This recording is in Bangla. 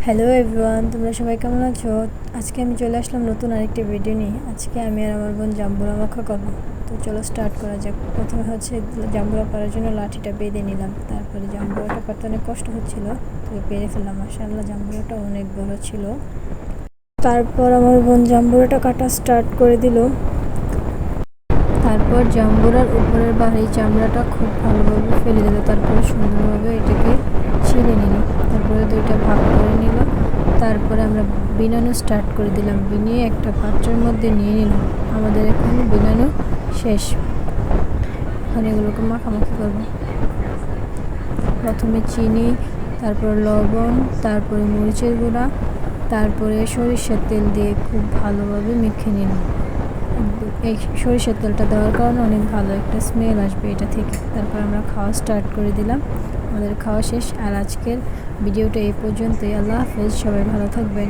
হ্যালো এভরিওয়ান, তোমরা সবাই কেমন আছো? আজকে আমি চলে আসলাম নতুন আরেকটি ভিডিও নিয়ে। আজকে আমি আর আমার বোন জাম্বুরা মাখা করবো। তো চলো স্টার্ট করা যাক। প্রথমে জাম্বুরা করার জন্য লাঠিটা বেঁধে নিলাম। তারপরে জাম্বুরাটা করতে অনেক কষ্ট হচ্ছিল, তো পেরে ফেললাম। মাশাআল্লাহ, জাম্বুরাটা অনেক বড় ছিল। তারপর আমার বোন জাম্বুরাটা কাটা স্টার্ট করে দিল। তারপর জাম্বুরার উপরের বাড়ি চামড়াটা খুব ভালোভাবে ফেলে দিল। তারপরে সুন্দরভাবে এটাকে ছিলে নিল। তারপরে দুইটা ভাগ করে নিল। তারপরে আমরা বিনানো স্টার্ট করে দিলাম। বিনিয়ে একটা পাত্রের মধ্যে নিয়ে নিলাম। আমাদের এখন বিনানো শেষ। এখন এগুলোকে মাখামাখি করব। প্রথমে চিনি, তারপর লবণ, তারপরে মরিচের গুঁড়া, তারপরে সরিষার তেল দিয়ে খুব ভালোভাবে মেখে নিলাম। এই সরিষার তেলটা দেওয়ার কারণে অনেক ভালো একটা স্মেল আসবে এটা থেকে। তারপর আমরা খাওয়া স্টার্ট করে দিলাম। আমাদের খাওয়া শেষ। আর আজকের ভিডিওটা এই পর্যন্তই। আল্লাহ হাফেজ, সবাই ভালো থাকবেন।